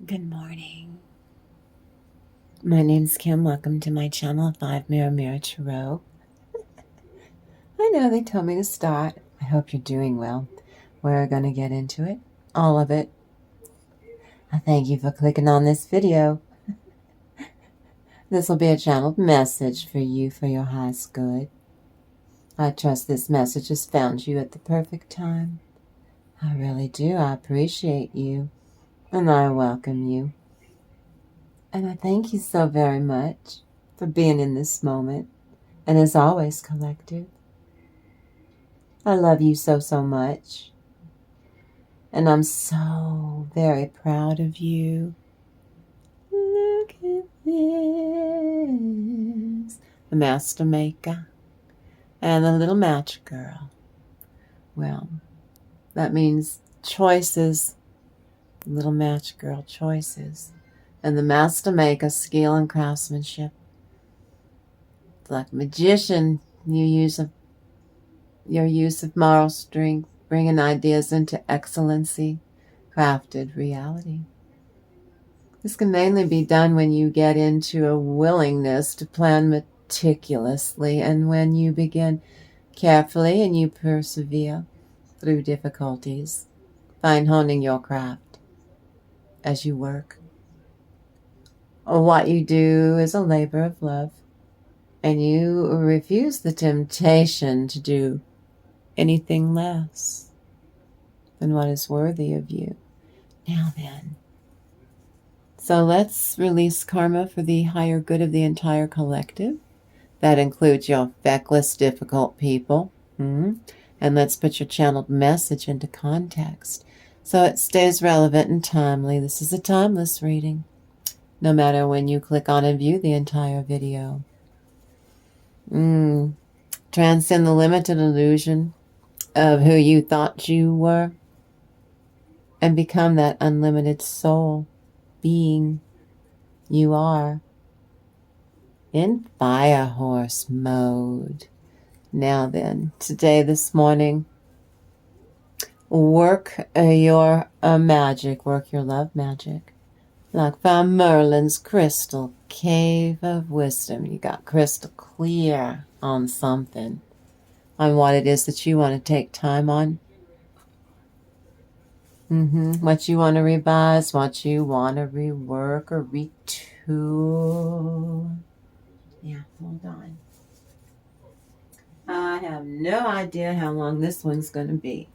Good morning. My name's Kim. Welcome to my channel, 5 Mirror Tarot. I know they told me to start. I hope you're doing well. We're going to get into it. All of it. I thank you for clicking on this video. This will be a channeled message for you for your highest good. I trust this message has found you at the perfect time. I really do. I appreciate you. And I welcome you. And I thank you so very much for being in this moment. And as always, collective, I love you so, so much. And I'm so very proud of you. Look at this. The Master Maker and the Little Match Girl. Well, that means choices. Little Match Girl, choices. And the Master Maker, skill and craftsmanship. It's like a magician, your use of moral strength, bringing ideas into excellency, crafted reality. This can mainly be done when you get into a willingness to plan meticulously and when you begin carefully and you persevere through difficulties, fine honing your craft as you work. Or what you do is a labor of love, and you refuse the temptation to do anything less than what is worthy of you. Now then, so let's release karma for the higher good of the entire collective. That includes your feckless, difficult people. And let's put your channeled message into context so it stays relevant and timely. This is a timeless reading, no matter when you click on and view the entire video. Transcend the limited illusion of who you thought you were and become that unlimited soul being you are in fire horse mode. Now then, today, this morning, work your magic, work your love magic. Like Van Merlin's crystal cave of wisdom. You got crystal clear on something, on what it is that you want to take time on. What you want to revise, what you want to rework or retool. Yeah, hold on. I have no idea how long this one's going to be.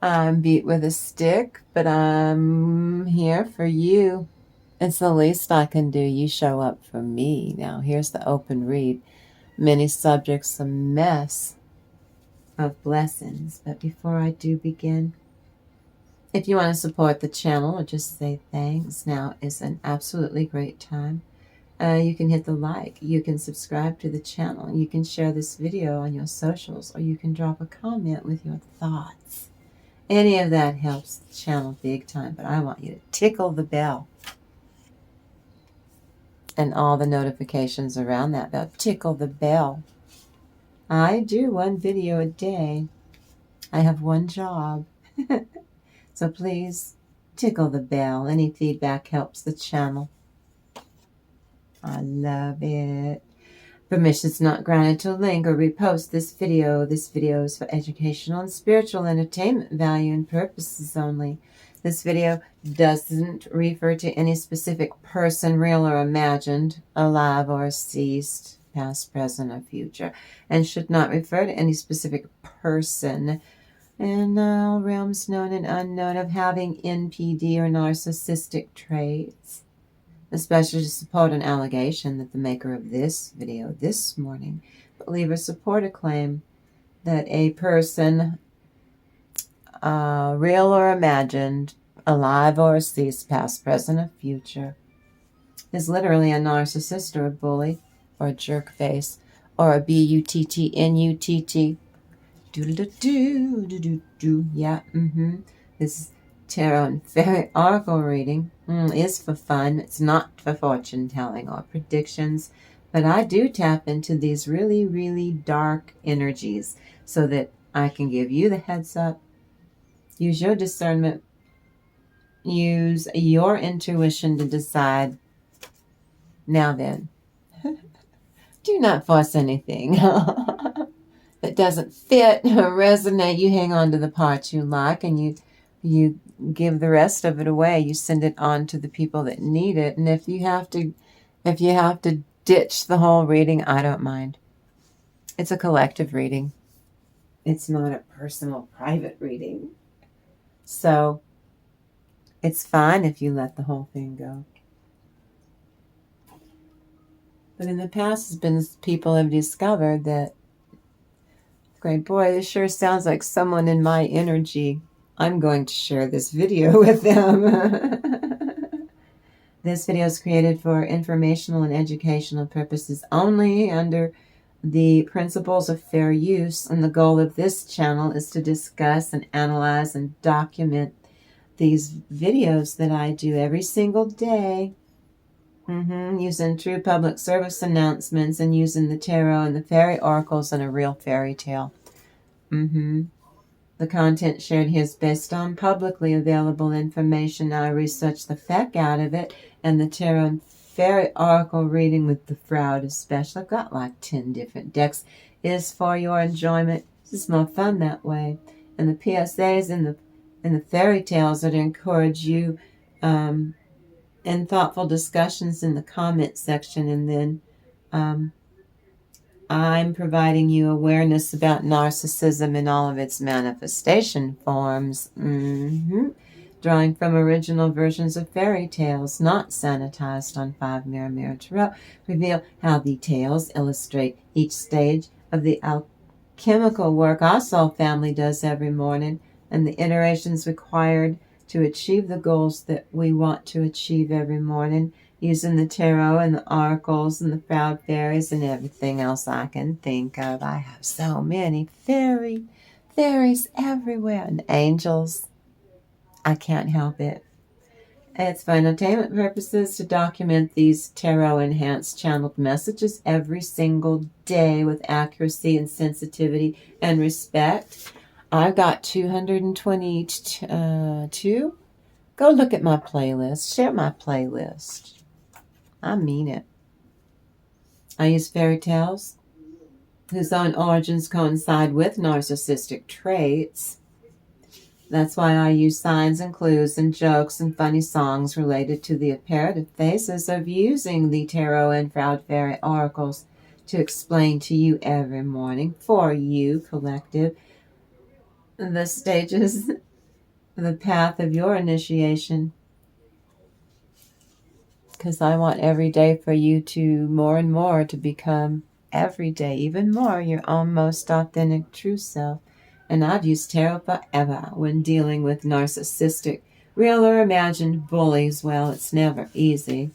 I'm beat with a stick, but I'm here for you. It's the least I can do. You show up for me. Now, here's the open read. Many subjects, a mess of blessings. But before I do begin, if you want to support the channel or just say thanks, now is an absolutely great time. You can hit the like, you can subscribe to the channel, you can share this video on your socials, or you can drop a comment with your thoughts. Any of that helps the channel big time, but I want you to tickle the bell and all the notifications around that bell. Tickle the bell. I do one video a day. I have one job. So please tickle the bell. Any feedback helps the channel. I love it. Permissions not granted to link or repost this video. This video is for educational and spiritual entertainment value and purposes only. This video doesn't refer to any specific person, real or imagined, alive or deceased, past, present, or future, and should not refer to any specific person in all realms known and unknown of having NPD or narcissistic traits, especially to support an allegation that the maker of this video this morning believe or support a claim that a person, real or imagined, alive or deceased, past, present, or future, is literally a narcissist or a bully or a jerk face or a buttnutt. Do-do-do-do-do-do. Yeah, This tarot and fairy oracle reading is for fun. It's not for fortune telling or predictions, but I do tap into these really, really dark energies so that I can give you the heads up Use your discernment. Use your intuition to decide. Now then, do not force anything that doesn't fit or resonate. You hang on to the parts you like, and you give the rest of it away. You send it on to the people that need it. And if you have to ditch the whole reading, I don't mind. It's a collective reading. It's not a personal, private reading. So it's fine if you let the whole thing go. But in the past, has been people have discovered that, great boy, this sure sounds like someone in my energy. I'm going to share this video with them. This video is created for informational and educational purposes only under the principles of fair use, and the goal of this channel is to discuss and analyze and document these videos that I do every single day, using true public service announcements and using the tarot and the fairy oracles and a real fairy tale. The content shared here is based on publicly available information. I researched the heck out of it, and the tarot and fairy oracle reading with the Fraud especially, I've got like 10 different decks, is for your enjoyment. This is more fun that way. And the PSAs and the fairy tales that encourage you in thoughtful discussions in the comment section. And then I'm providing you awareness about narcissism in all of its manifestation forms. Drawing from original versions of fairy tales, not sanitized on 5 Mirror Tarot, reveal how the tales illustrate each stage of the alchemical work our soul family does every morning, and the iterations required to achieve the goals that we want to achieve every morning, using the tarot and the oracles and the proud fairies and everything else I can think of. I have so many fairies everywhere, and angels. I can't help it. It's for entertainment purposes to document these tarot-enhanced channeled messages every single day with accuracy and sensitivity and respect. I've got 222. Go look at my playlist. Share my playlist. I mean it. I use fairy tales whose own origins coincide with narcissistic traits. That's why I use signs and clues and jokes and funny songs related to the apparative phases of using the tarot and proud fairy oracles to explain to you every morning, for you, collective, the stages, the path of your initiation. Because I want every day for you to more and more to become every day, even more, your own most authentic true self. And I've used tarot forever when dealing with narcissistic, real or imagined bullies. Well, it's never easy.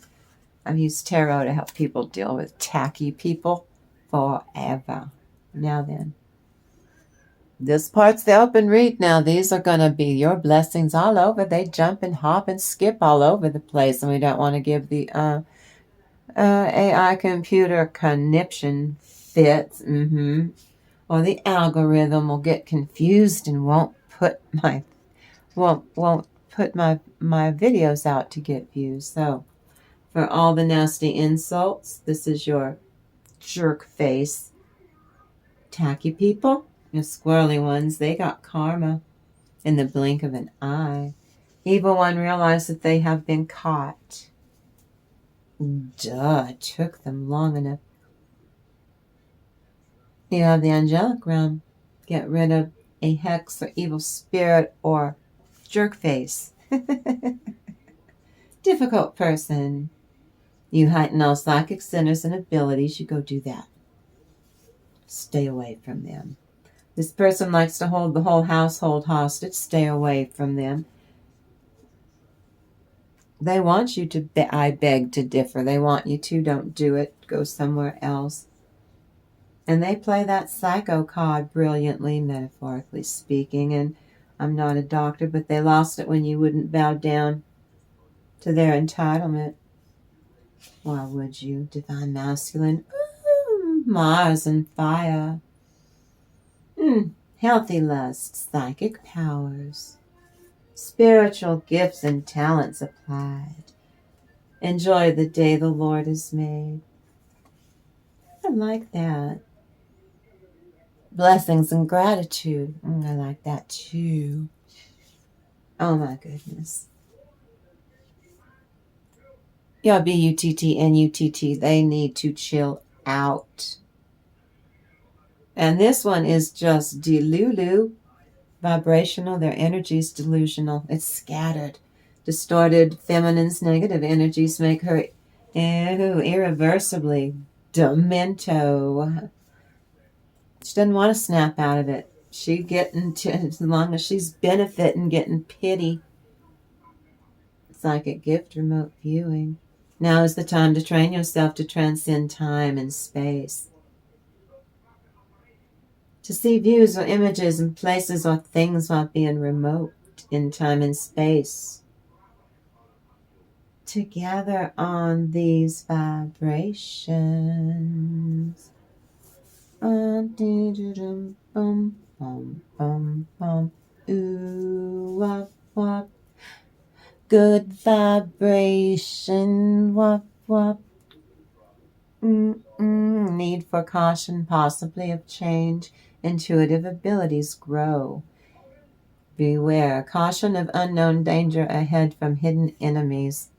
I've used tarot to help people deal with tacky people forever. Now then, this part's the open read now. These are going to be your blessings all over. They jump and hop and skip all over the place, and we don't want to give the AI computer conniption fits. Or the algorithm will get confused and won't put my videos out to get views. So for all the nasty insults, this is your jerk face. Tacky people, your squirrely ones, they got karma in the blink of an eye. Evil one realized that they have been caught. Duh, it took them long enough. You have the angelic realm. Get rid of a hex or evil spirit or jerk face. Difficult person. You heighten all psychic centers and abilities. You go do that. Stay away from them. This person likes to hold the whole household hostage. Stay away from them. They want you to, I beg to differ. They want you to, don't do it. Go somewhere else. And they play that psycho card brilliantly, metaphorically speaking. And I'm not a doctor, but they lost it when you wouldn't bow down to their entitlement. Why would you? Divine masculine. Mars and fire. Healthy lust. Psychic powers. spiritual gifts and talents applied. Enjoy the day the Lord has made. I like that. Blessings and gratitude. I like that too. Oh my goodness. Your BUTT and UTT, they need to chill out. And this one is just delulu, vibrational. Their energy is delusional. It's scattered. Distorted feminine's negative energies make her irreversibly demento. She doesn't want to snap out of it. She getting to, as long as she's benefiting, getting pity. It's like a gift remote viewing. Now is the time to train yourself to transcend time and space. To see views or images and places or things while being remote in time and space. To gather on these vibrations. Ooh, wop, wop. Good vibration, wop, wop. Need for caution, possibly of change. Intuitive abilities grow. Beware, caution of unknown danger ahead from hidden enemies.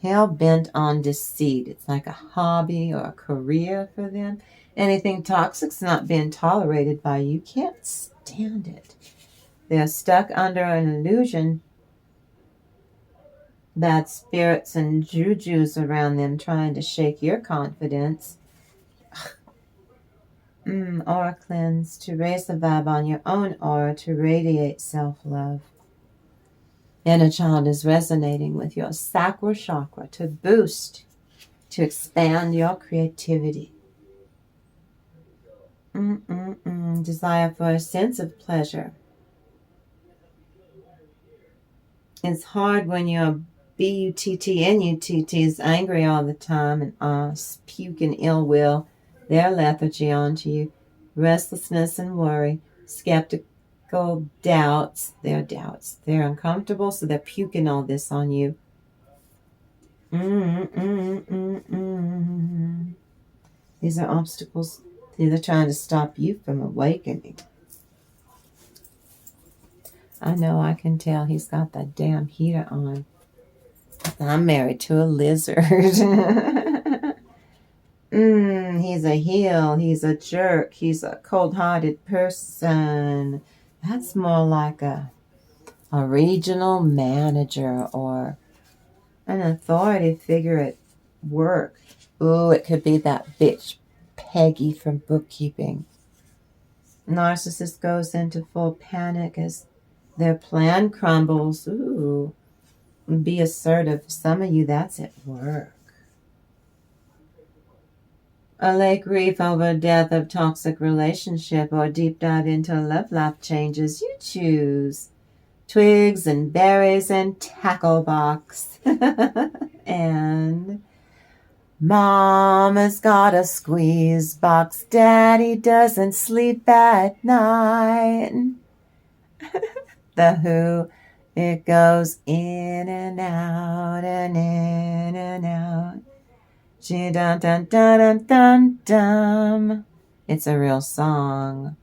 Hell bent on deceit. It's like a hobby or a career for them. Anything toxic's not being tolerated by you. Can't stand it. They're stuck under an illusion. Bad spirits and jujus around them trying to shake your confidence. Aura cleanse, to raise the vibe on your own aura, to radiate self-love. Inner child is resonating with your sacral chakra to boost, to expand your creativity. Desire for a sense of pleasure. It's hard when your BUTT and UTT is angry all the time and puking ill will. Their lethargy onto you. Restlessness and worry. Skeptical doubts. Their doubts. They're uncomfortable, so they're puking all this on you. These are obstacles. They're trying to stop you from awakening. I know, I can tell he's got that damn heater on. I'm married to a lizard. He's a heel. He's a jerk. He's a cold-hearted person. That's more like a regional manager or an authority figure at work. Ooh, it could be that bitch Peggy from bookkeeping. Narcissist goes into full panic as their plan crumbles. Ooh, be assertive. For some of you, that's at work. Allay grief over death of toxic relationship or deep dive into love life changes. You choose. Twigs and berries and tackle box. And Mama's got a squeeze box. Daddy doesn't sleep at night. The Who, it goes in and out and in and out. Dun dun dun dun dun dun. It's a real song.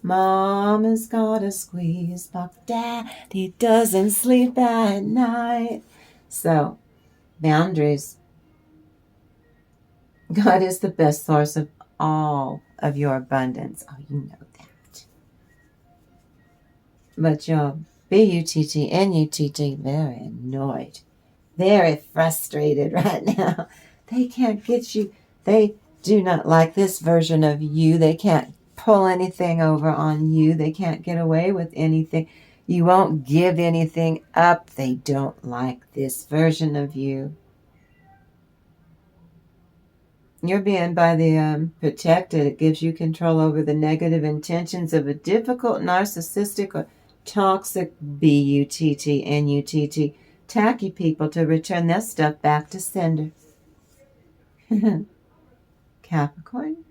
Mama's got a squeeze box. Daddy doesn't sleep at night. So, boundaries. God is the best source of all of your abundance. Oh, you know that. But your BUTT and UTT, very annoyed. Very frustrated right now. They can't get you. They do not like this version of you. They can't pull anything over on you. They can't get away with anything. You won't give anything up. They don't like this version of you. You're being by the protected. It gives you control over the negative intentions of a difficult, narcissistic, or toxic BUTT and UTT. Tacky people to return their stuff back to sender. Capricorn.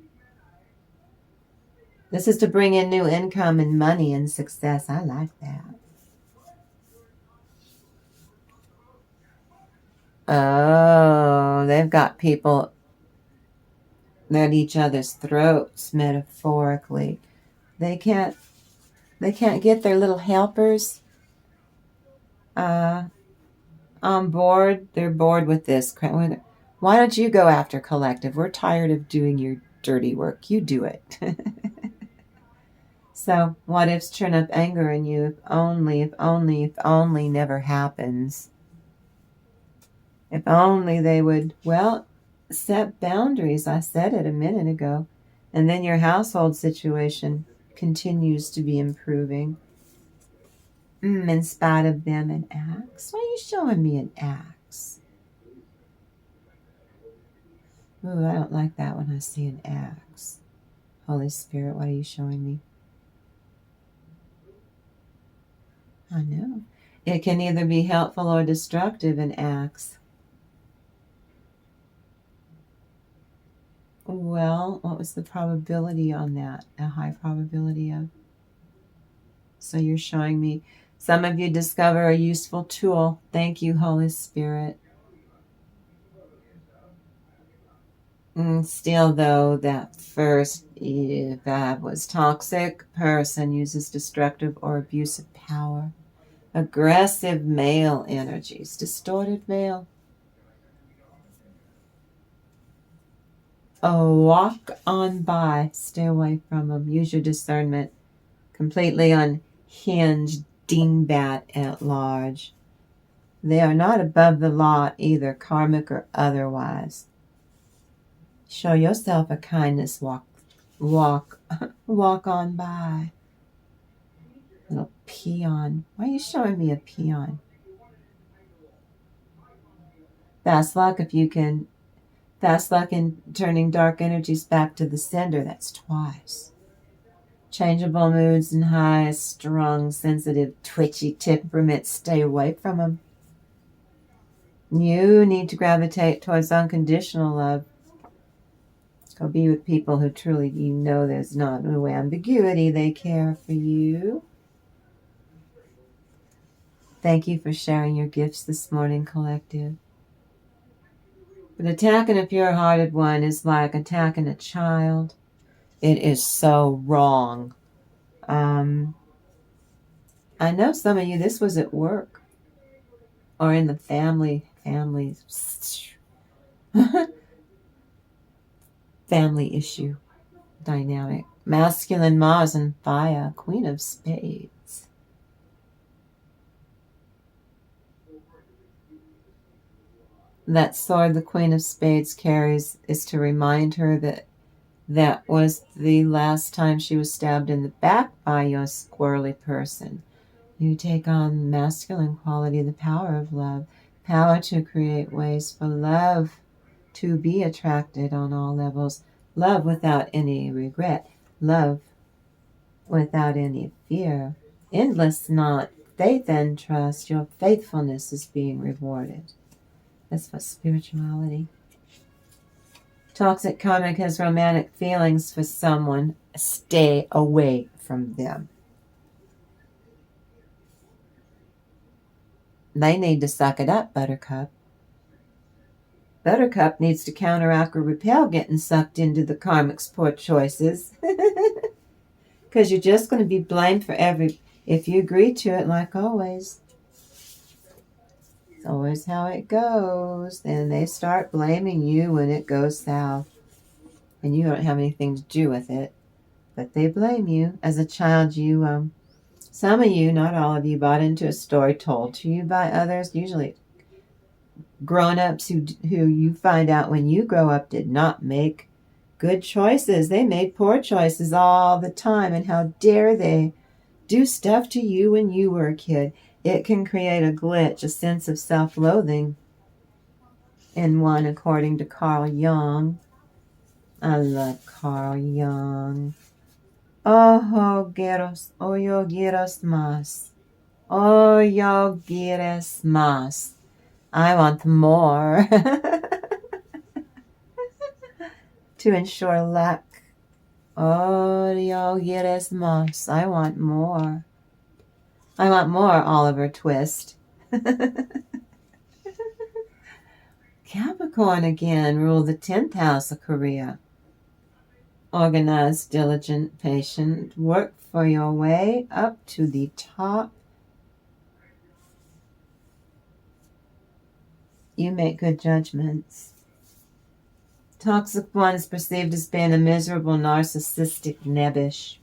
This is to bring in new income and money and success. I like that. Oh, they've got people at each other's throats, metaphorically. They can't get their little helpers on board. They're bored with this. Why don't you go after collective? We're tired of doing your dirty work. You do it. So what ifs turn up anger in you? If only never happens. If only they would, well, set boundaries. I said it a minute ago. And then your household situation continues to be improving. In spite of them, an axe? Why are you showing me an axe? Ooh, I don't like that when I see an axe. Holy Spirit, what are you showing me? I know. It can either be helpful or destructive, an axe. Well, what was the probability on that? A high probability of? So you're showing me some of you discover a useful tool. Thank you, Holy Spirit. Still, though, that first, if that was toxic person, uses destructive or abusive power. Aggressive male energies. Distorted male. Oh, walk on by. Stay away from them. Use your discernment. Completely unhinged dingbat at large. They are not above the law either, karmic or otherwise. Show yourself a kindness. Walk on by. Little peon. Why are you showing me a peon? Fast luck if you can. Fast luck in turning dark energies back to the sender. That's twice. Changeable moods and high strung, sensitive, twitchy temperament. Stay away from them. You need to gravitate towards unconditional love. Go be with people who truly, there's not no ambiguity. They care for you. Thank you for sharing your gifts this morning, collective. But attacking a pure-hearted one is like attacking a child. It is so wrong. I know some of you, this was at work or in the family issue dynamic. Masculine Mars and fire, Queen of Spades. That sword the Queen of Spades carries is to remind her that was the last time she was stabbed in the back by your squirrely person. You take on masculine quality, the power of love, power to create ways for love to be attracted on all levels, love without any regret, love without any fear, endless not faith and trust. Your faithfulness is being rewarded. That's for spirituality. Toxic karmic has romantic feelings for someone. Stay away from them. They need to suck it up, Buttercup. Buttercup needs to counteract or repel getting sucked into the karmic's poor choices. Because you're just going to be blamed for if you agree to it, like always. It's always how it goes. And they start blaming you when it goes south. And you don't have anything to do with it. But they blame you. As a child, some of you, not all of you, bought into a story told to you by others, usually grown-ups who you find out when you grow up did not make good choices. They made poor choices all the time. And how dare they do stuff to you when you were a kid. It can create a glitch, a sense of self-loathing in one, according to Carl Jung. I love Carl Jung. Oh, yo quieres más. Oh, yo quieres más. I want more. To ensure luck. Oh, yo quieres más. I want more. I want more, Oliver Twist. Capricorn again, rule the 10th house of career. Organized, diligent, patient, work for your way up to the top. You make good judgments. Toxic one is perceived as being a miserable, narcissistic nebbish.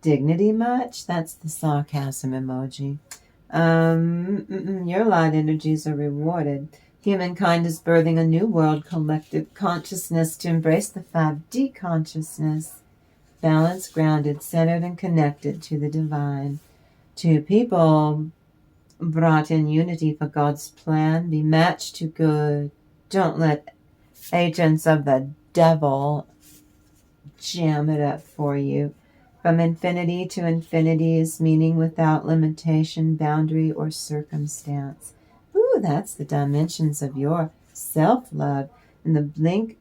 Dignity much? That's the sarcasm emoji. Your light energies are rewarded. Humankind is birthing a new world collective consciousness to embrace the 5D consciousness. Balanced, grounded, centered, and connected to the divine. Two people brought in unity for God's plan. Be matched to good. Don't let agents of the devil jam it up for you. From infinity to infinity is meaning without limitation, boundary, or circumstance. Ooh, that's the dimensions of your self-love and the blink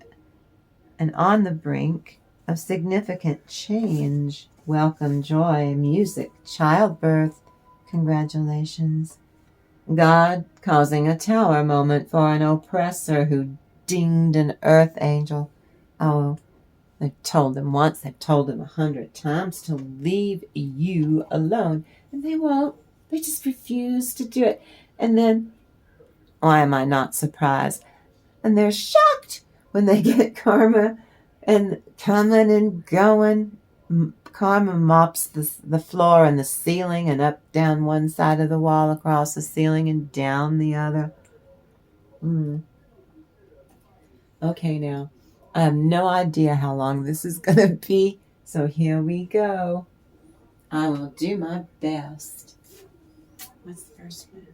and on the brink of significant change. Welcome, joy, music, childbirth. Congratulations. God causing a tower moment for an oppressor who dinged an earth angel. Oh, they've told them once, they've told them 100 times to leave you alone. And they won't. They just refuse to do it. And then, why am I not surprised? And they're shocked when they get karma and coming and going. Karma mops the floor and the ceiling and up, down one side of the wall, across the ceiling and down the other. Okay, now, I have no idea how long this is going to be, so here we go. I will do my best. What's the first one?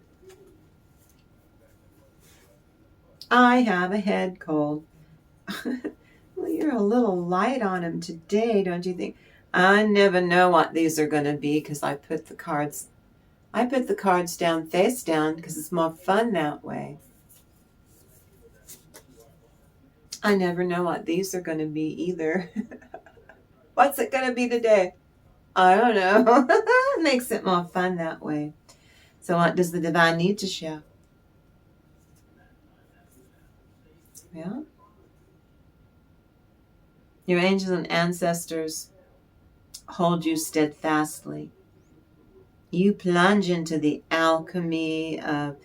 I have a head cold. Well, you're a little light on him today, don't you think? I never know what these are going to be because I put the cards down face down because it's more fun that way. I never know what these are going to be either. What's it going to be today? I don't know. It makes it more fun that way. So what does the divine need to show? Yeah. Your angels and ancestors hold you steadfastly. You plunge into the alchemy of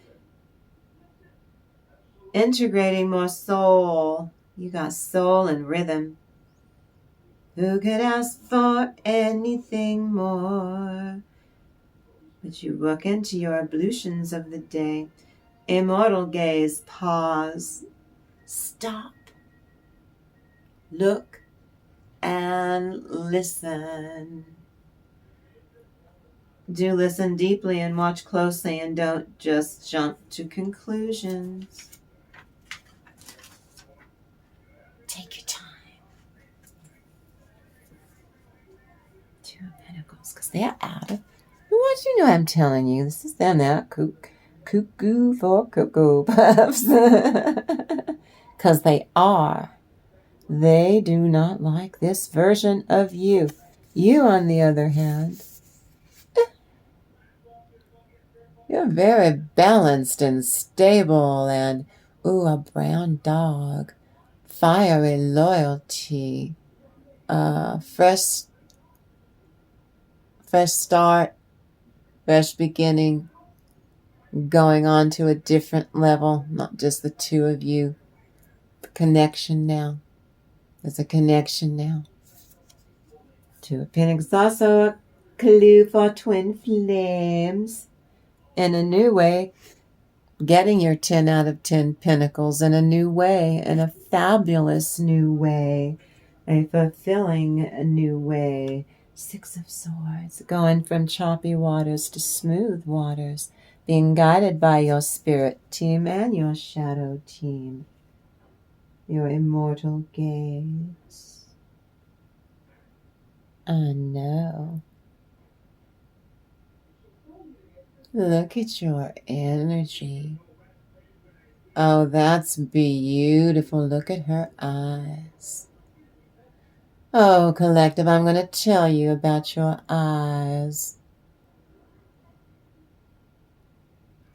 integrating more soul. You got soul and rhythm. Who could ask for anything more? But you look into your ablutions of the day. Immortal gaze, pause, stop, look, and listen. Do listen deeply and watch closely and don't just jump to conclusions. Take your time. Two of Pentacles, because they're out of... What you know I'm telling you? This is them now. Cuckoo for Cocoa Puffs. Because they are. They do not like this version of you. You, on the other hand, you're very balanced and stable and, ooh, a brown dog. Fiery loyalty. Fresh start. Fresh beginning. Going on to a different level. Not just the two of you. Connection now. There's a connection now. Two of Pentacles. Also a clue for twin flames. In a new way, getting your 10 out of 10 pentacles in a new way, in a fabulous new way, a fulfilling new way. Six of Swords, going from choppy waters to smooth waters, being guided by your spirit team and your shadow team. Your immortal gaze. I know. Look at your energy. Oh, that's beautiful. Look at her eyes. Oh, collective, I'm going to tell you about your eyes.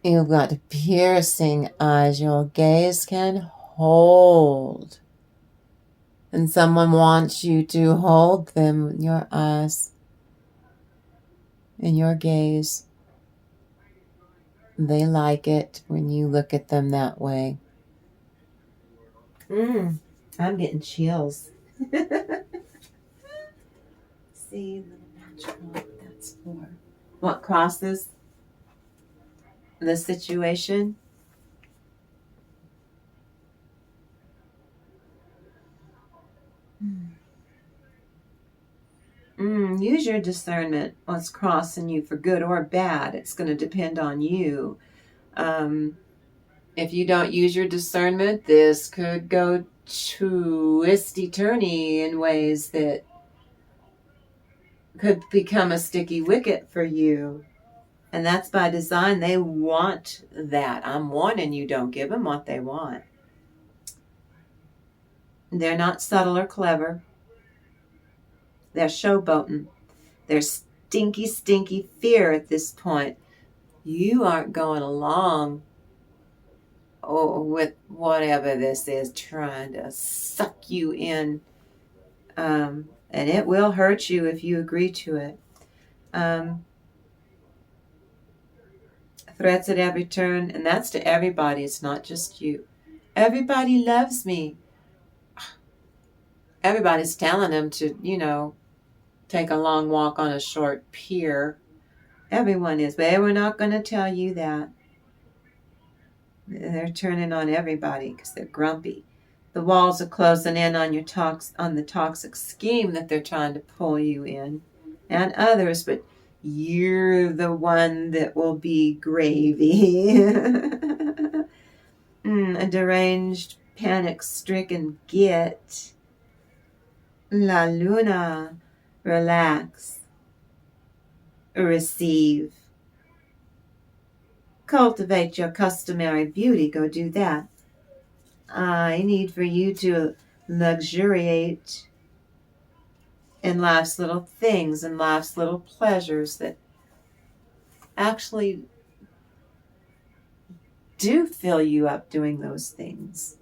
You've got piercing eyes your gaze can hold. And someone wants you to hold them in your eyes, in your gaze. They like it when you look at them that way. I'm getting chills. See, little magical, that's for what crosses the situation. Use your discernment. What's crossing you for good or bad? It's going to depend on you. If you don't use your discernment, this could go twisty-turny in ways that could become a sticky wicket for you. And that's by design. They want that. I'm warning you, don't give them what they want. They're not subtle or clever. They're showboating. They're stinky, stinky fear at this point. You aren't going along with whatever this is trying to suck you in. And it will hurt you if you agree to it. Threats at every turn, and that's to everybody. It's not just you. Everybody loves me. Everybody's telling them to, take a long walk on a short pier. Everyone is, but we're not going to tell you that. They're turning on everybody because they're grumpy. The walls are closing in on on the toxic scheme that they're trying to pull you in, and others, but you're the one that will be gravy. A deranged, panic-stricken git. La Luna. Relax. Receive. Cultivate your customary beauty. Go do that. I need for you to luxuriate in life's little things and life's little pleasures that actually do fill you up, doing those things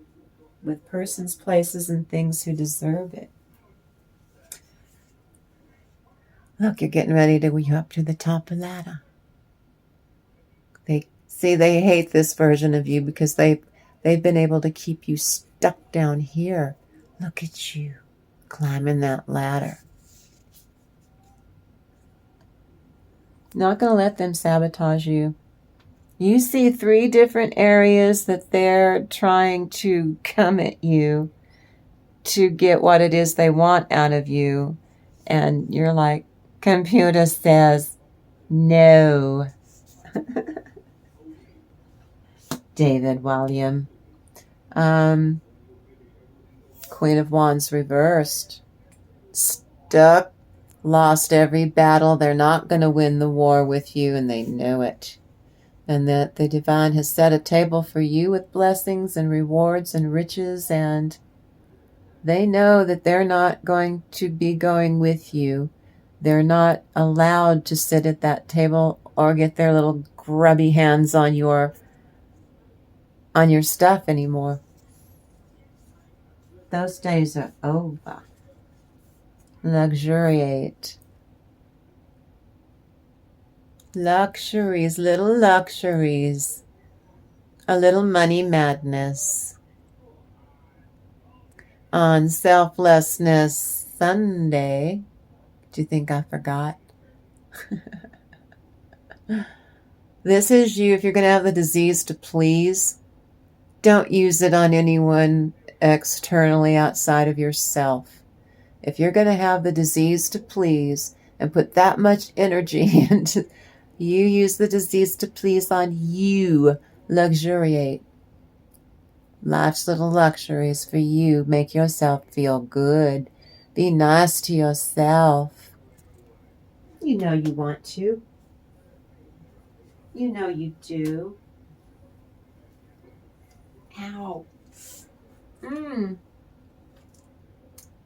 with persons, places, and things who deserve it. Look, you're getting ready to go up to the top of the ladder. They hate this version of you because they've been able to keep you stuck down here. Look at you climbing that ladder. Not going to let them sabotage you. You see 3 different areas that they're trying to come at you to get what it is they want out of you. And you're like, computer says no. David William. Queen of Wands reversed. Stuck. Lost every battle. They're not going to win the war with you, and they know it. And that the divine has set a table for you with blessings and rewards and riches, and they know that they're not going to be going with you. They're not allowed to sit at that table or get their little grubby hands on your stuff anymore. Those days are over. Luxuriate. Luxuries, little luxuries. A little money madness. On Selflessness Sunday. Do you think I forgot? This is you. If you're going to have the disease to please, don't use it on anyone externally outside of yourself. If you're going to have the disease to please and put that much energy into, you use the disease to please on you. Luxuriate. Life's little luxuries for you. Make yourself feel good. Be nice to yourself. You know you want to. You know you do. Ow.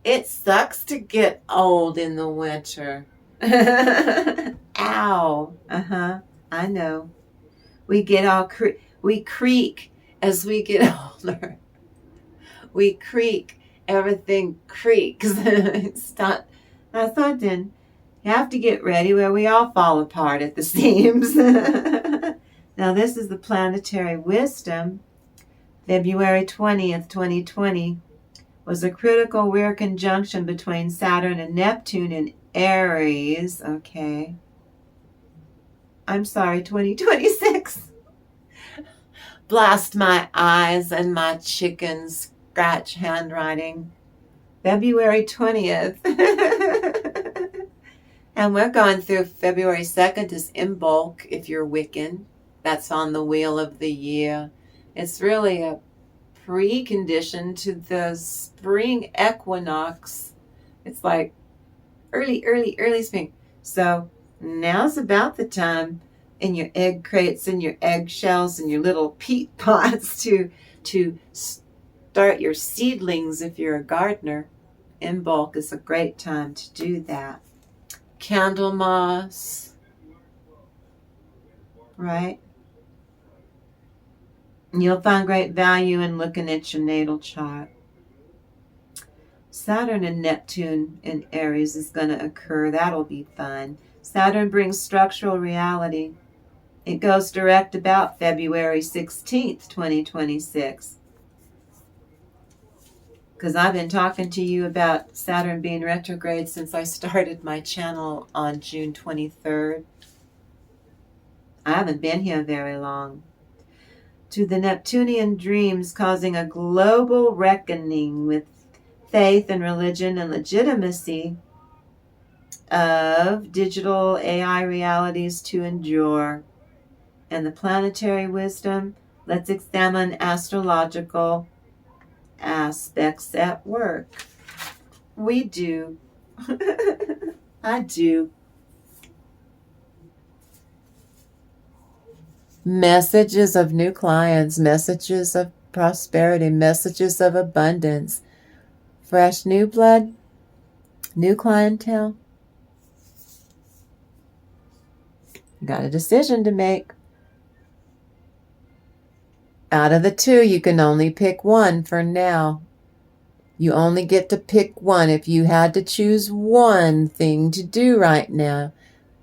It sucks to get old in the winter. Ow. I know. We get all we creak as we get older. We creak. Everything creaks. Stop. I thought then, you have to get ready where we all fall apart at the seams. Now this is the planetary wisdom. February 20th, 2020 was a critical weird conjunction between Saturn and Neptune in Aries. Okay. I'm sorry, 2026. Blast my eyes and my chickens scratch handwriting. February 20th. And we're going through February 2nd is Imbolc if you're Wiccan. That's on the wheel of the year. It's really a precondition to the spring equinox. It's like early spring. So now's about the time in your egg crates and your eggshells and your little peat pots to start your seedlings if you're a gardener. Imbolc is a great time to do that. Candlemas, right? You'll find great value in looking at your natal chart. Saturn and Neptune in Aries is going to occur. That'll be fun. Saturn brings structural reality. It goes direct about February 16th, 2026. Because I've been talking to you about Saturn being retrograde since I started my channel on June 23rd. I haven't been here very long. To the Neptunian dreams causing a global reckoning with faith and religion and legitimacy of digital AI realities to endure. And the planetary wisdom, let's examine astrological aspects at work. We do. I do. Messages of new clients, messages of prosperity, messages of abundance, fresh new blood, new clientele. You got a decision to make. Out of the two, you can only pick one for now. You only get to pick one. If you had to choose one thing to do right now,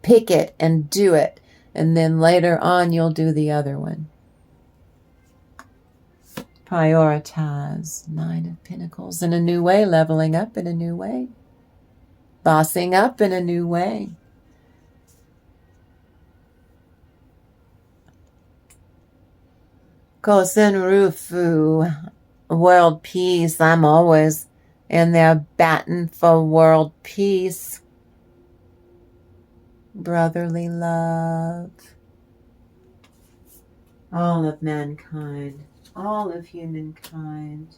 pick it and do it. And then later on, you'll do the other one. Prioritize. 9 of Pentacles in a new way, leveling up in a new way, bossing up in a new way. Kosen Rufu, world peace. I'm always in there batting for world peace. Brotherly love. All of mankind, all of humankind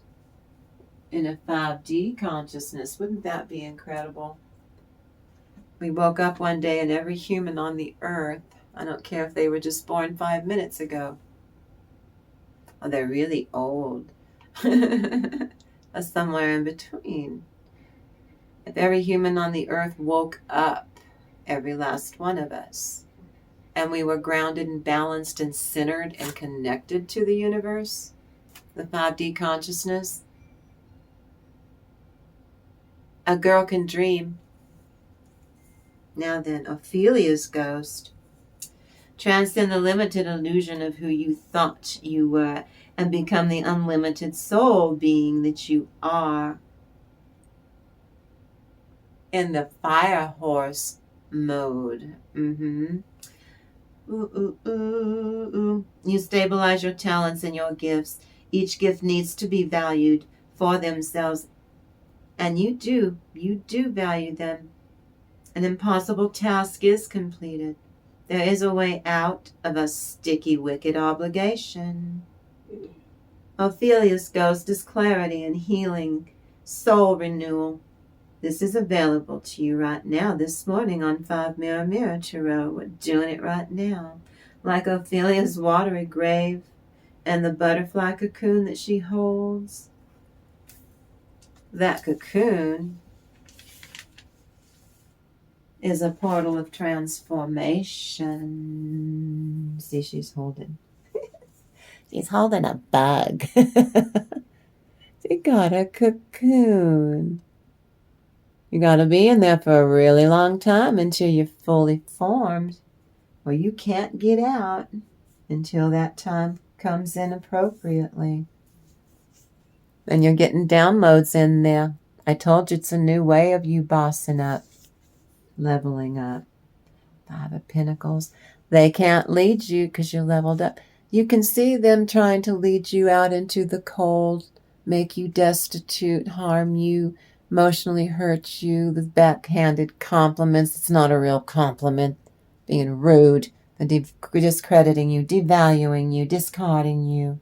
in a 5D consciousness. Wouldn't that be incredible? We woke up one day and every human on the earth, I don't care if they were just born 5 minutes ago, or they're really old, or somewhere in between. If every human on the earth woke up, every last one of us, and we were grounded and balanced and centered and connected to the universe, the 5D consciousness, a girl can dream. Now then, Ophelia's ghost. Transcend the limited illusion of who you thought you were and become the unlimited soul being that you are. In the fire horse mode. You stabilize your talents and your gifts. Each gift needs to be valued for themselves. And you do value them. An impossible task is completed. There is a way out of a sticky, wicked obligation. Ophelia's ghost is clarity and healing, soul renewal. This is available to you right now, this morning on 5 Mirror Mirror Tarot. We're doing it right now. Like Ophelia's watery grave and the butterfly cocoon that she holds. That cocoon is a portal of transformation. See, she's holding He's holding a bug. He got a cocoon. You got to be in there for a really long time until you're fully formed, or you can't get out until that time comes in appropriately. And you're getting downloads in there. I told you it's a new way of you bossing up, leveling up. Five of Pentacles. They can't lead you because you're leveled up. You can see them trying to lead you out into the cold, make you destitute, harm you, emotionally hurt you, the backhanded compliments. It's not a real compliment. Being rude, discrediting you, devaluing you, discarding you.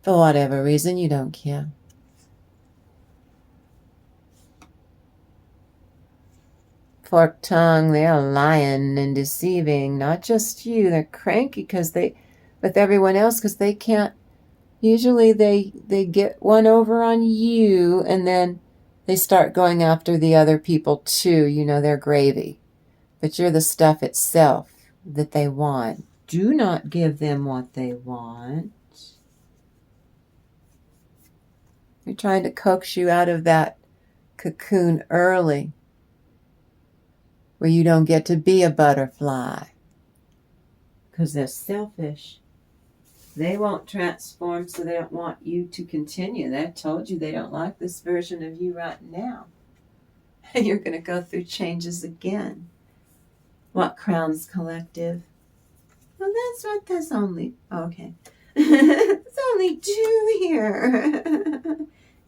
For whatever reason, you don't care. Forked tongue, they're lying and deceiving. Not just you, they're cranky with everyone else because they can't. Usually they get one over on you and then they start going after the other people too. You know, they're gravy. But you're the stuff itself that they want. Do not give them what they want. They're trying to coax you out of that cocoon early, where you don't get to be a butterfly. Because they're selfish. They won't transform, so they don't want you to continue. They told you they don't like this version of you right now. And you're going to go through changes again. What crowns collective? Well, that's what, that's only, okay. There's only two here.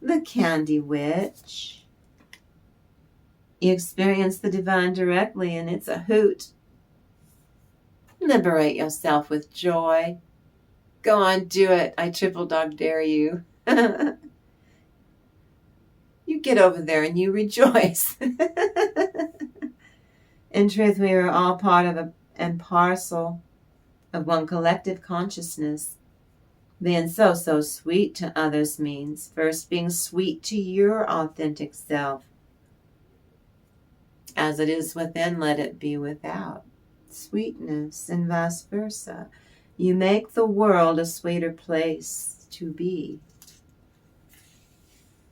The Candy Witch. You experience the divine directly, and it's a hoot. Liberate yourself with joy. Go on, do it. I triple dog dare you. You get over there and you rejoice. In truth, we are all part of and parcel of one collective consciousness. Being so sweet to others means first being sweet to your authentic self. As it is within, let it be without. Sweetness and vice versa. You make the world a sweeter place to be.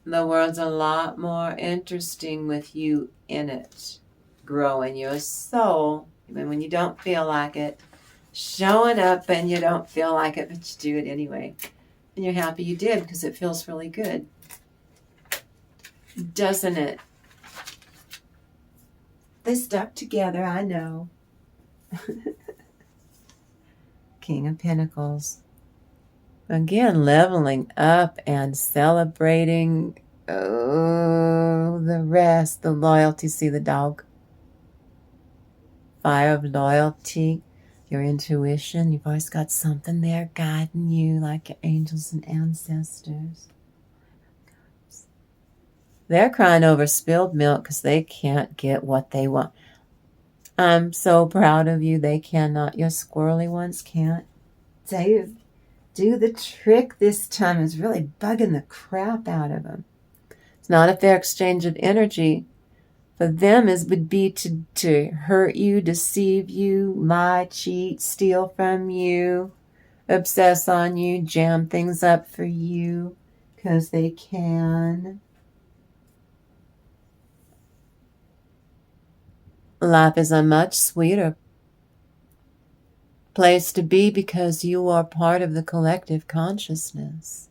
The world's a lot more interesting with you in it. Growing your soul, even when you don't feel like it. Showing up and you don't feel like it, but you do it anyway. And you're happy you did because it feels really good. Doesn't it? They stuck together, I know. King of Pentacles. Again, leveling up and celebrating the rest, the loyalty. See the dog? Fire of loyalty, your intuition. You've always got something there guiding you, like your angels and ancestors. They're crying over spilled milk because they can't get what they want. I'm so proud of you. They cannot. Your squirrely ones can't. Dave, do the trick this time. Is really bugging the crap out of them. It's not a fair exchange of energy. For them, would be to hurt you, deceive you, lie, cheat, steal from you, obsess on you, jam things up for you because they can. Life is a much sweeter place to be because you are part of the collective consciousness.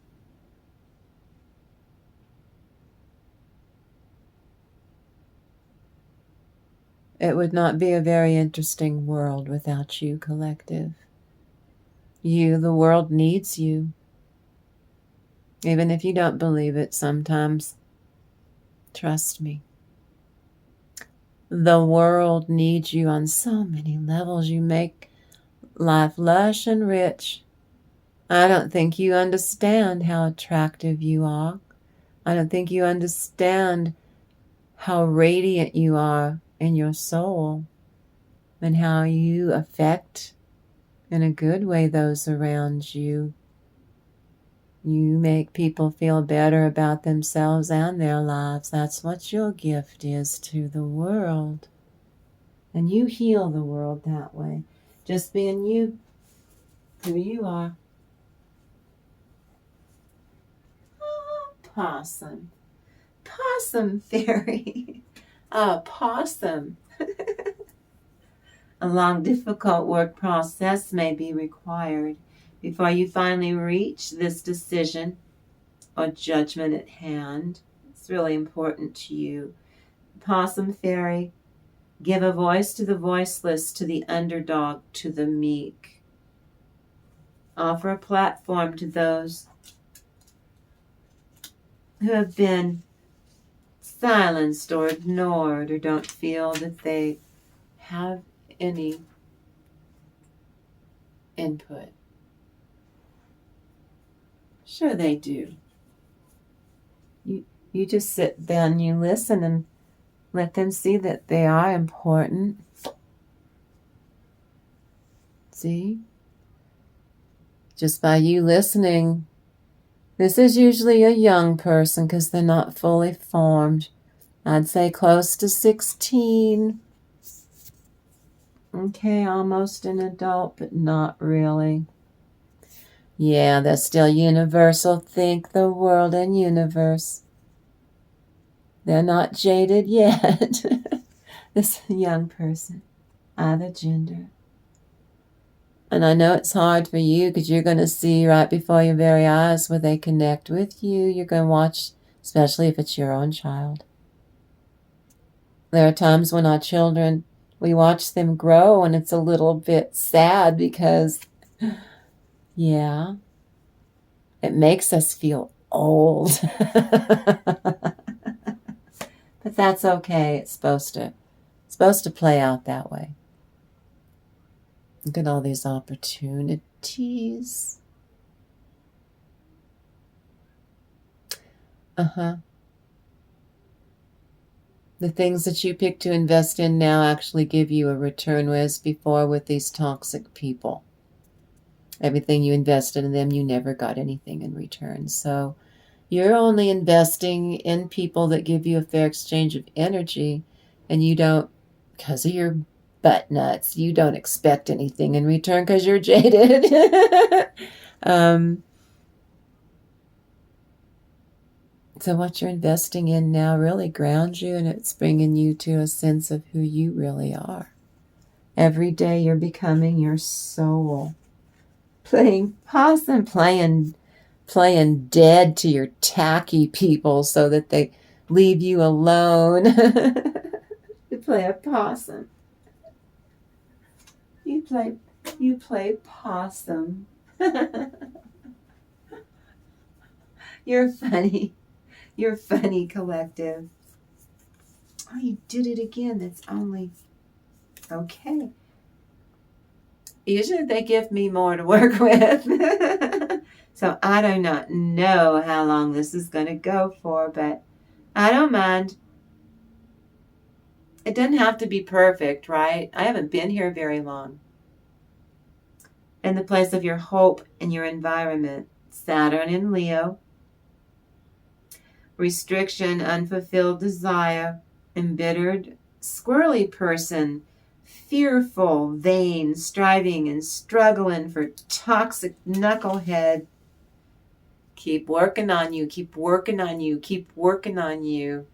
It would not be a very interesting world without you, collective. You, the world needs you. Even if you don't believe it sometimes, trust me. The world needs you on so many levels. You make life lush and rich. I don't think you understand how attractive you are. I don't think you understand how radiant you are in your soul and how you affect, in a good way, those around you. You make people feel better about themselves and their lives. That's what your gift is to the world. And you heal the world that way. Just being you. who you are. Oh, possum. Possum fairy. A possum. A long, difficult work process may be required before you finally reach this decision or judgment at hand. It's really important to you. Possum fairy, give a voice to the voiceless, to the underdog, to the meek. Offer a platform to those who have been silenced or ignored or don't feel that they have any input. Sure they do. You just sit there and you listen and let them see that they are important. See? Just by you listening, this is usually a young person because they're not fully formed. I'd say close to 16. Okay, almost an adult, but not really. Yeah, they're still universal. Think the world and universe. They're not jaded yet. This young person, either gender. And I know it's hard for you because you're going to see right before your very eyes where they connect with you. You're going to watch, especially if it's your own child. There are times when our children, we watch them grow and it's a little bit sad because, yeah, it makes us feel old. But that's okay. It's supposed to play out that way. Look at all these opportunities. The things that you pick to invest in now actually give you a return, whereas before with these toxic people, everything you invested in them, you never got anything in return. So you're only investing in people that give you a fair exchange of energy, and you don't, because of your butt nuts, you don't expect anything in return because you're jaded. So what you're investing in now really grounds you, and it's bringing you to a sense of who you really are. Every day you're becoming your soul. Playing possum, playing dead to your tacky people so that they leave you alone. You play a possum. You play possum. You're funny. You're funny, collective. Oh, you did it again. That's only okay. Usually they give me more to work with. So I do not know how long this is going to go for, but I don't mind. It doesn't have to be perfect, right? I haven't been here very long. In the place of your hope and your environment, Saturn in Leo. Restriction, unfulfilled desire, embittered, squirrely person, fearful, vain, striving and struggling for toxic knucklehead. Keep working on you, keep working on you, keep working on you,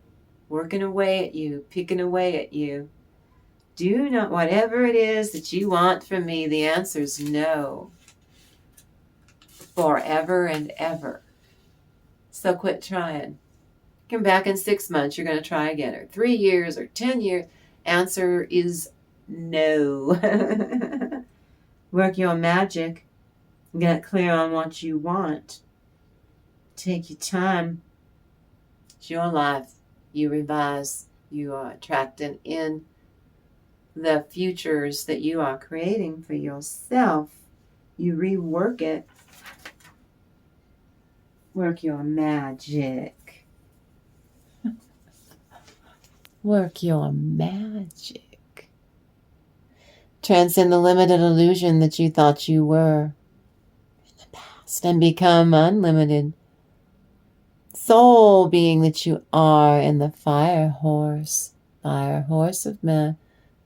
working away at you, picking away at you. Do not, whatever it is that you want from me, the answer is no. Forever and ever. So quit trying. Come back in 6 months, you're going to try again, or 3 years, or 10 years. Answer is no. Work your magic. Get clear on what you want. Take your time. It's your life. You revise. You are attracting in the futures that you are creating for yourself. You rework it. Work your magic. Work your magic. Transcend the limited illusion that you thought you were in the past and become unlimited soul being that you are in the fire horse of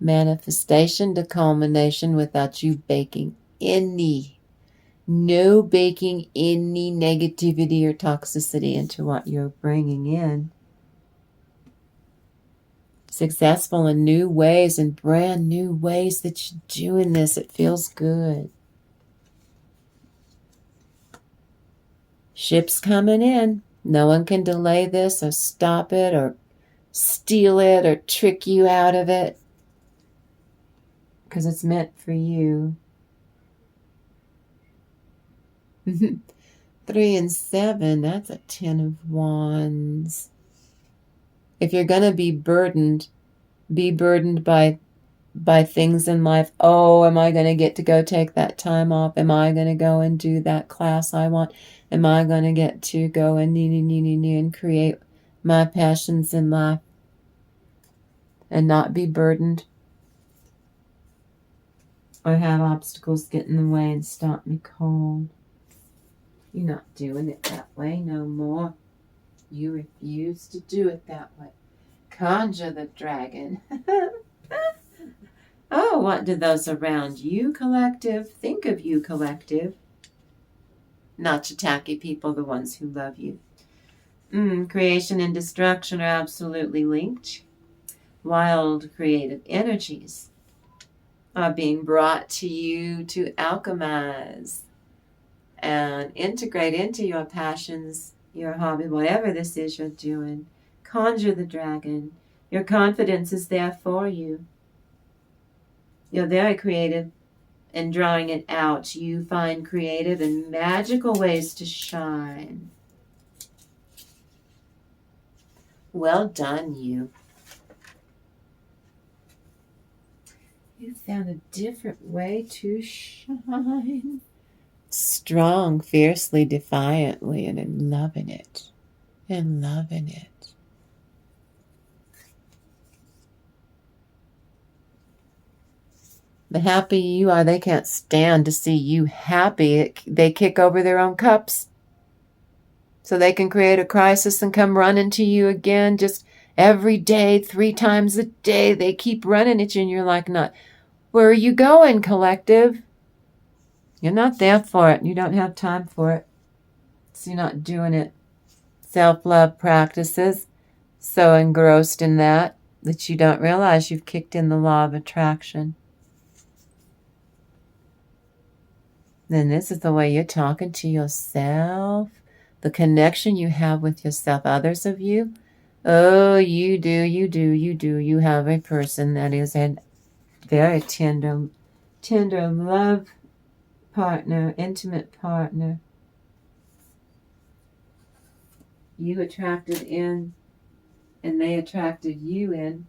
manifestation to culmination without you baking any No baking any negativity or toxicity into what you're bringing in. Successful in new ways and brand new ways that you're doing this. It feels good. Ship's coming in. No one can delay this or stop it or steal it or trick you out of it, because it's meant for you. 3 and 7, that's a 10 of Wands. If you're going to be burdened by things in life. Oh, am I going to get to go take that time off? Am I going to go and do that class I want? Am I going to get to go and create my passions in life and not be burdened or have obstacles get in the way and stop me cold? You're not doing it that way no more. You refuse to do it that way. Conjure the dragon. Oh, what do those around you, collective, think of you, collective? Not your tacky people, the ones who love you. Creation and destruction are absolutely linked. Wild creative energies are being brought to you to alchemize and integrate into your passions, your hobby, whatever this is you're doing. Conjure the dragon. Your confidence is there for you. You're very creative in drawing it out. You find creative and magical ways to shine. Well done, you. You found a different way to shine. Strong, fiercely, defiantly, and in loving it. And loving it. The happier you are, they can't stand to see you happy. They kick over their own cups so they can create a crisis and come running to you again just every day, 3 times a day. They keep running at you and you're like, "Not, where are you going, collective?" You're not there for it. You don't have time for it. So you're not doing it. Self-love practices, so engrossed in that you don't realize you've kicked in the law of attraction. Then this is the way you're talking to yourself. The connection you have with yourself. Others of you, oh, you do. You have a person that is a very tender love partner, intimate partner. You attracted in and they attracted you in.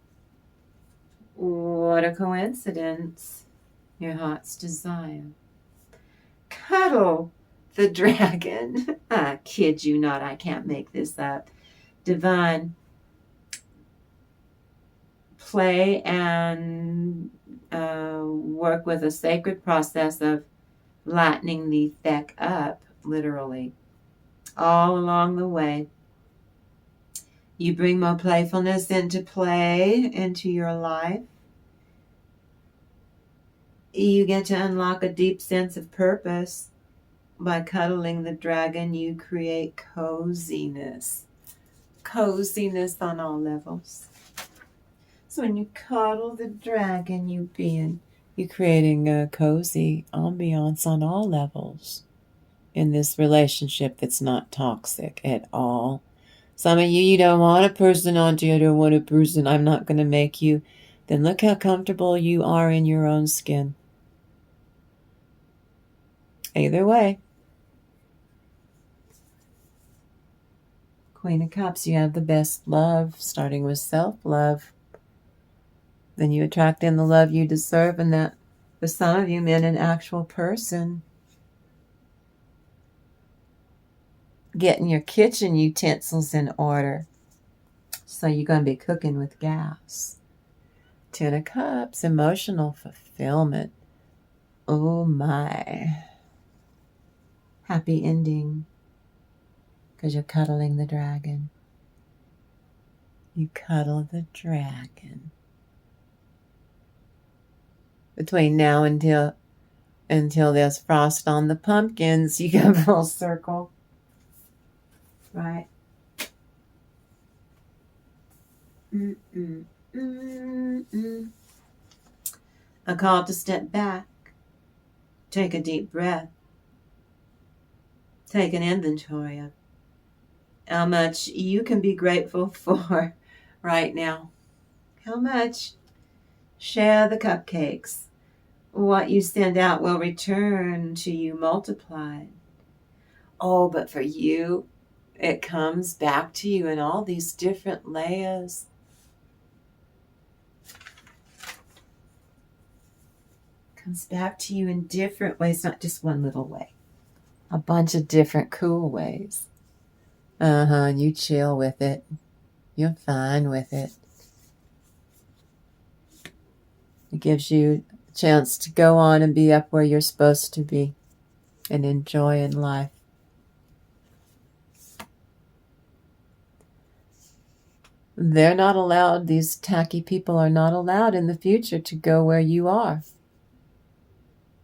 What a coincidence. Your heart's desire. Cuddle the dragon. I kid you not, I can't make this up. Divine play and work with a sacred process of lightening the feck up, literally, all along the way. You bring more playfulness into play, into your life. You get to unlock a deep sense of purpose. By cuddling the dragon, you create coziness. Coziness on all levels. So when you cuddle the dragon, you're creating a cozy ambiance on all levels in this relationship that's not toxic at all. Some of you don't want a person, Auntie. I don't want a person. I'm not going to make you. Then look how comfortable you are in your own skin. Either way. Queen of Cups, you have the best love, starting with self-love. Then you attract in the love you deserve, and that, for some of you, meant an actual person. Getting your kitchen utensils in order. So you're going to be cooking with gas. 10 of Cups, emotional fulfillment. Oh my. Happy ending. Because you're cuddling the dragon. You cuddle the dragon. Between now and until there's frost on the pumpkins. You go full circle. Right? A call to step back. Take a deep breath. Take an inventory of how much you can be grateful for right now. How much? Share the cupcakes. What you send out will return to you multiplied. Oh, but for you, it comes back to you in all these different layers. Comes back to you in different ways, not just one little way. A bunch of different cool ways. You chill with it. You're fine with it. It gives you a chance to go on and be up where you're supposed to be and enjoy in life. They're not allowed, these tacky people are not allowed in the future to go where you are.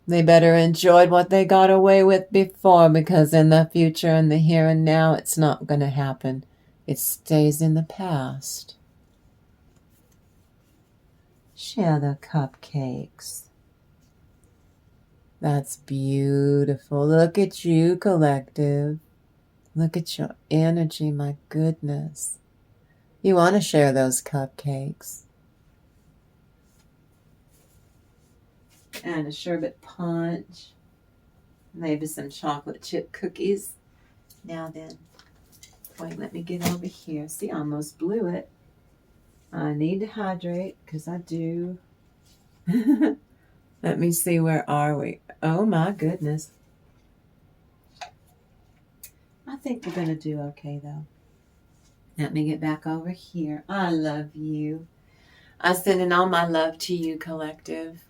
They better enjoy what they got away with before, because in the future and the here and now, it's not going to happen. It stays in the past. Share the cupcakes. That's beautiful. Look at you, collective. Look at your energy, my goodness. You want to share those cupcakes. And a sherbet punch. Maybe some chocolate chip cookies. Now then. Wait, let me get over here. See, I almost blew it. I need to hydrate, because I do. Let me see, where are we? Oh my goodness. I think we're going to do okay, though. Let me get back over here. I love you. I send in all my love to you, collective.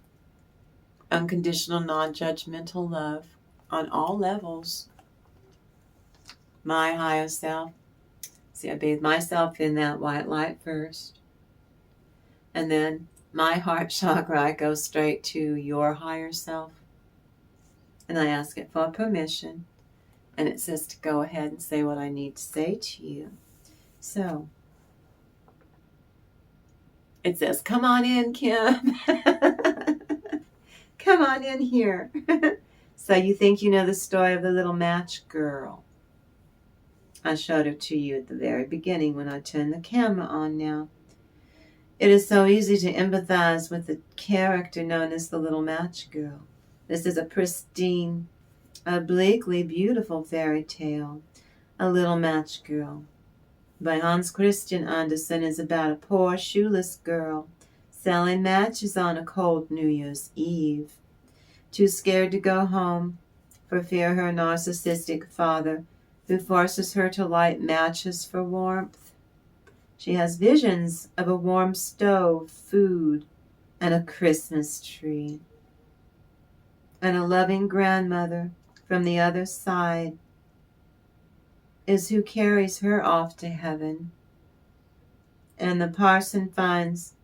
Unconditional, non-judgmental love on all levels. My higher self. See, I bathe myself in that white light first. And then my heart chakra, I go straight to your higher self. And I ask it for permission. And it says to go ahead and say what I need to say to you. So, it says, come on in, Kim. Come on in here. So you think you know the story of the little match girl. I showed her to you at the very beginning when I turned the camera on now. It is so easy to empathize with the character known as the little match girl. This is a pristine, obliquely beautiful fairy tale. A Little Match Girl by Hans Christian Andersen is about a poor shoeless girl selling matches on a cold New Year's Eve. Too scared to go home for fear her narcissistic father, who forces her to light matches for warmth. She has visions of a warm stove, food, and a Christmas tree. And a loving grandmother from the other side is who carries her off to heaven. And the parson finds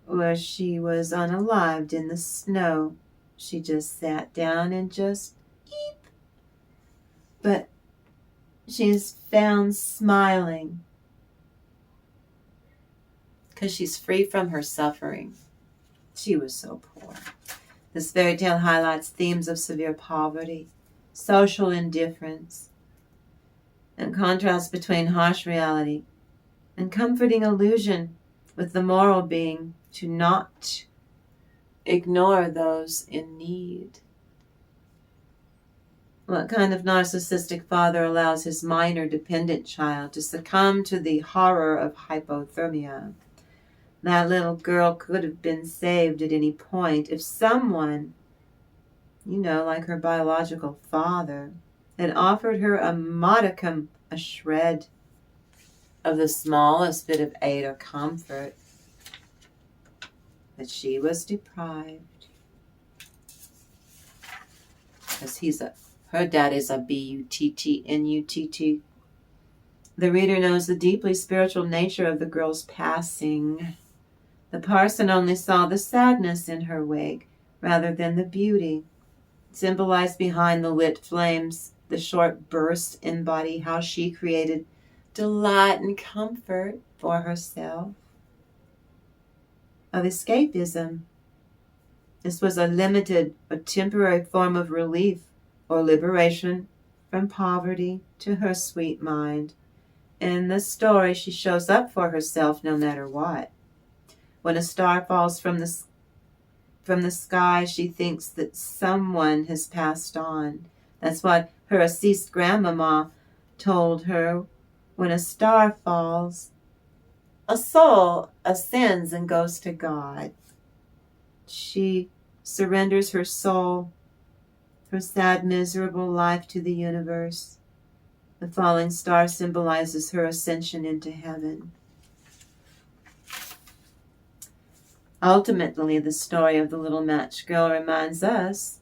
where she was unalived in the snow. She just sat down and just eep. But she's found smiling because she's free from her suffering. She was so poor. This fairy tale highlights themes of severe poverty, social indifference, and contrast between harsh reality and comforting illusion, with the moral being to not ignore those in need. What kind of narcissistic father allows his minor dependent child to succumb to the horror of hypothermia? That little girl could have been saved at any point if someone, like her biological father, had offered her a modicum, a shred of the smallest bit of aid or comfort. But she was deprived. Because her dad is a B-U-T-T-N-U-T-T. The reader knows the deeply spiritual nature of the girl's passing. The parson only saw the sadness in her wake rather than the beauty. symbolized behind the lit flames. The short bursts embody how she created delight and comfort for herself. Of escapism. This was a limited or temporary form of relief or liberation from poverty to her sweet mind. In the story, she shows up for herself no matter what. When a star falls from the sky, she thinks that someone has passed on. That's what her deceased grandmama told her. When a star falls, a soul ascends and goes to God. She surrenders her soul, her sad, miserable life to the universe. The falling star symbolizes her ascension into heaven. Ultimately, the story of the little match girl reminds us,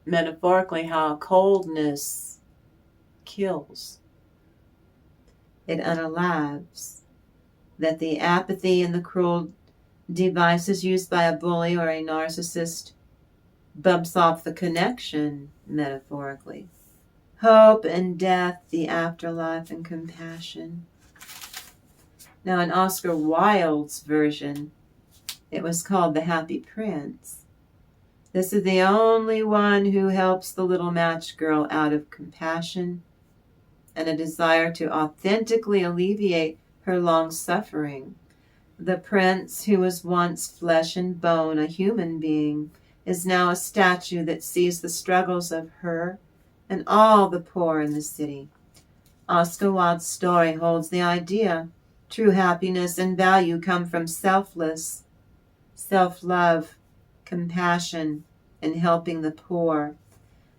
metaphorically, how coldness kills. It unalives. That the apathy and the cruel devices used by a bully or a narcissist bumps off the connection, metaphorically. Hope and death, the afterlife, and compassion. Now, in Oscar Wilde's version, it was called The Happy Prince. This is the only one who helps the little match girl out of compassion and a desire to authentically alleviate her long suffering. The prince, who was once flesh and bone, a human being, is now a statue that sees the struggles of her and all the poor in the city. Oscar Wilde's story holds the idea true happiness and value come from selflove, compassion, and helping the poor,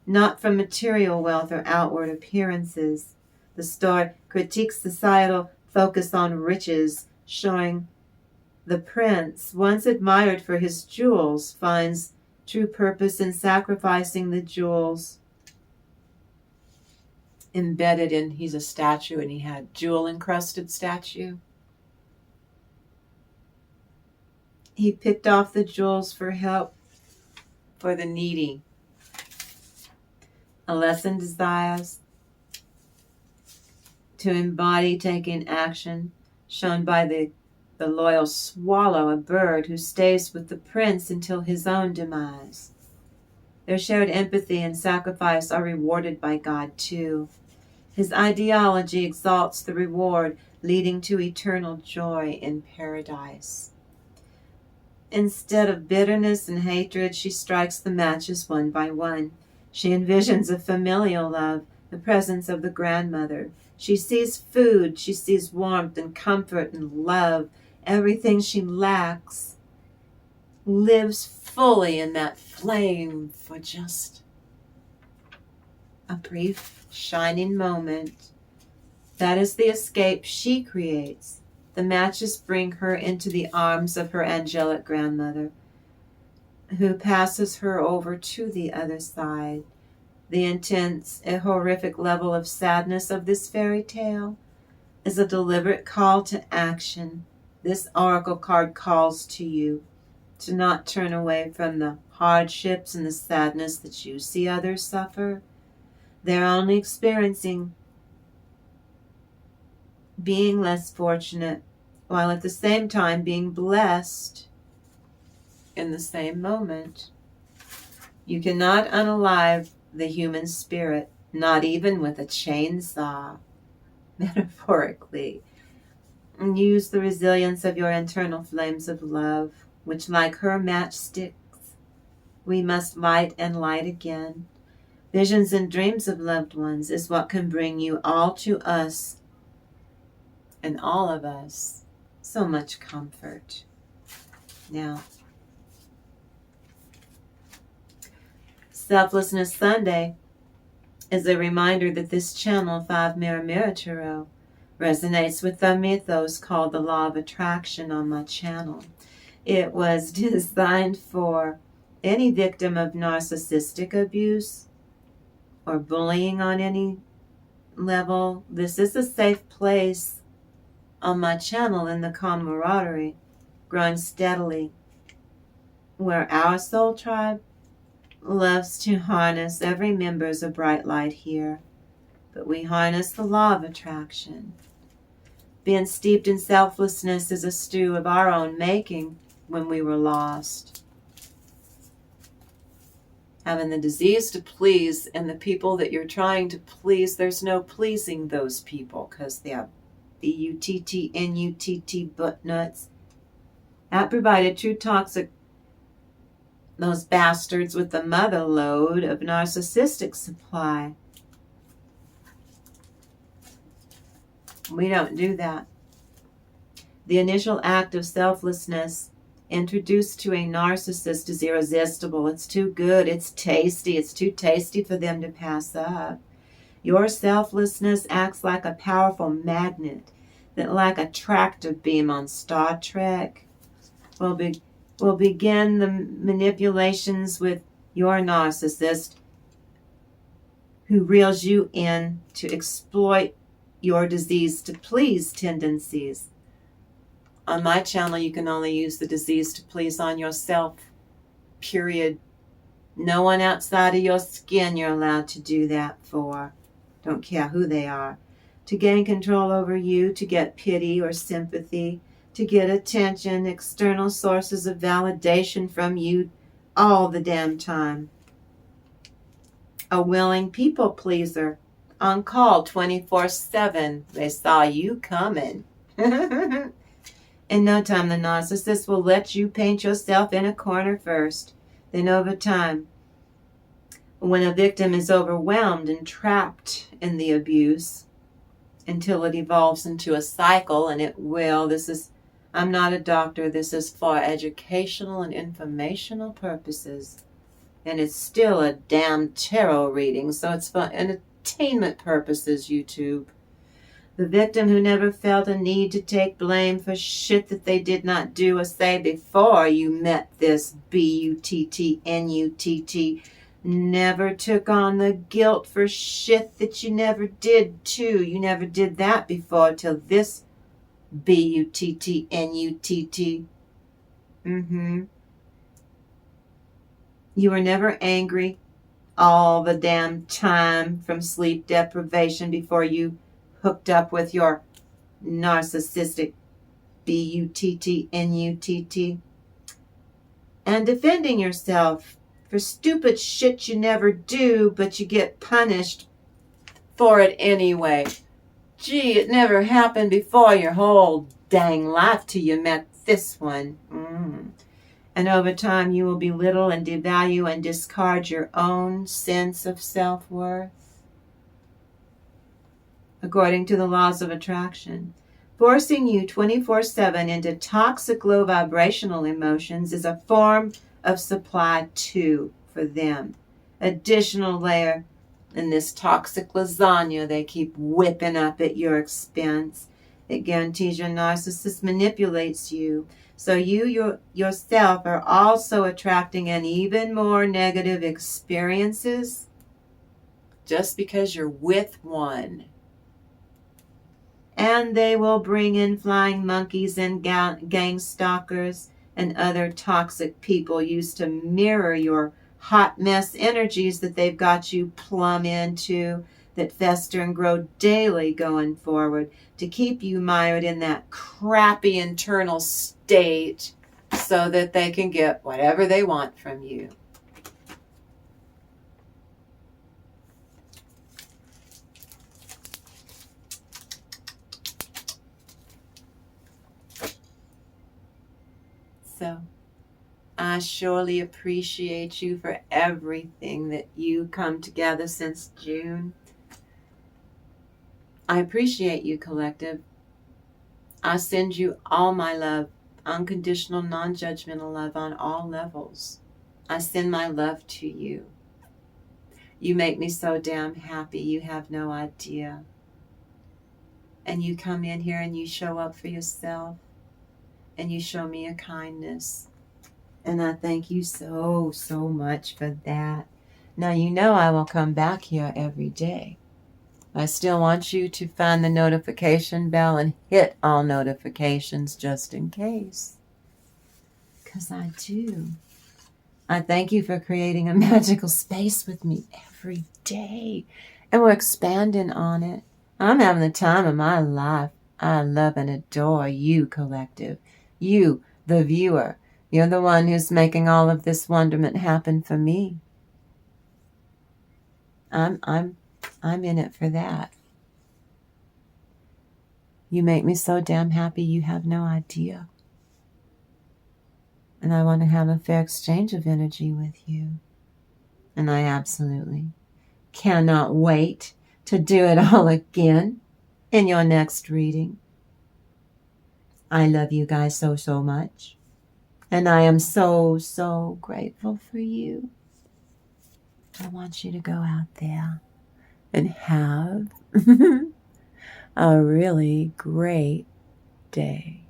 not from material wealth or outward appearances. The story critiques societal focus on riches, showing the prince, once admired for his jewels, finds true purpose in sacrificing the jewels. Embedded in, he's a statue, and he had jewel-encrusted statue. He picked off the jewels for help for the needy. A lesson desires to embody taking action, shown by the loyal swallow, a bird who stays with the prince until his own demise. Their shared empathy and sacrifice are rewarded by God too. His ideology exalts the reward, leading to eternal joy in paradise. Instead of bitterness and hatred, she strikes the matches one by one. She envisions a familial love, the presence of the grandmother. She sees food, she sees warmth and comfort and love. Everything she lacks lives fully in that flame for just a brief, shining moment. That is the escape she creates. The matches bring her into the arms of her angelic grandmother, who passes her over to the other side. The intense and horrific level of sadness of this fairy tale is a deliberate call to action. This oracle card calls to you to not turn away from the hardships and the sadness that you see others suffer. They're only experiencing being less fortunate, while at the same time being blessed in the same moment. You cannot unalive the human spirit, not even with a chainsaw, metaphorically. And use the resilience of your internal flames of love, which, like her matchsticks, we must light and light again. Visions and dreams of loved ones is what can bring you all to us, and all of us, so much comfort. Now, Selflessness Sunday is a reminder that this channel, 5 Mirror Mirror Tarot, resonates with the mythos called the Law of Attraction on my channel. It was designed for any victim of narcissistic abuse or bullying on any level. This is a safe place on my channel in the camaraderie, growing steadily where our soul tribe loves to harness every member as a bright light here, but we harness the law of attraction. Being steeped in selflessness is a stew of our own making when we were lost. Having the disease to please, and the people that you're trying to please, there's no pleasing those people because they have B-U-T-T-N-U-T-T butt nuts. That provided true toxic, those bastards with the mother load of narcissistic supply. We don't do that. The initial act of selflessness introduced to a narcissist is irresistible. It's too good. It's tasty. It's too tasty for them to pass up. Your selflessness acts like a powerful magnet that, like a tractor beam on Star Trek, will begin the manipulations with your narcissist who reels you in to exploit your disease to please tendencies. On my channel, you can only use the disease to please on yourself, period. No one outside of your skin you're allowed to do that for. Don't care who they are. To gain control over you, to get pity or sympathy, to get attention, external sources of validation from you all the damn time. A willing people pleaser, on call 24/7. They saw you coming. In no time, the narcissist will let you paint yourself in a corner first. Then over time, when a victim is overwhelmed and trapped in the abuse, until it evolves into a cycle, and it will. I'm not a doctor. This is for educational and informational purposes. And it's still a damn tarot reading, so it's for entertainment purposes, YouTube. The victim who never felt a need to take blame for shit that they did not do or say before you met this B-U-T-T-N-U-T-T never took on the guilt for shit that you never did too. You never did that before till this B-U-T-T-N-U-T-T. You were never angry all the damn time from sleep deprivation before you hooked up with your narcissistic B-U-T-T-N-U-T-T. And defending yourself for stupid shit you never do, but you get punished for it anyway. Gee, it never happened before your whole dang life till you met this one. And over time you will belittle and devalue and discard your own sense of self-worth. According to the laws of attraction, forcing you 24/7 into toxic low vibrational emotions is a form of supply too for them. Additional layer in this toxic lasagna they keep whipping up at your expense. It guarantees your narcissist manipulates you, so you yourself are also attracting an even more negative experiences just because you're with one. And they will bring in flying monkeys and gang stalkers and other toxic people used to mirror your hot mess energies that they've got you plumb into, that fester and grow daily going forward, to keep you mired in that crappy internal state so that they can get whatever they want from you. So I surely appreciate you for everything that you come together since June. I appreciate you, collective. I send you all my love, unconditional, non-judgmental love on all levels. I send my love to you. You make me so damn happy, you have no idea. And you come in here and you show up for yourself. And you show me a kindness. And I thank you so, so much for that. Now you know I will come back here every day. I still want you to find the notification bell and hit all notifications just in case. Because I do. I thank you for creating a magical space with me every day. And we're expanding on it. I'm having the time of my life. I love and adore you, collective. You, the viewer. You're the one who's making all of this wonderment happen for me. I'm in it for that. You make me so damn happy you have no idea. And I want to have a fair exchange of energy with you. And I absolutely cannot wait to do it all again in your next reading. I love you guys so, so much. And I am so, so grateful for you. I want you to go out there and have a really great day.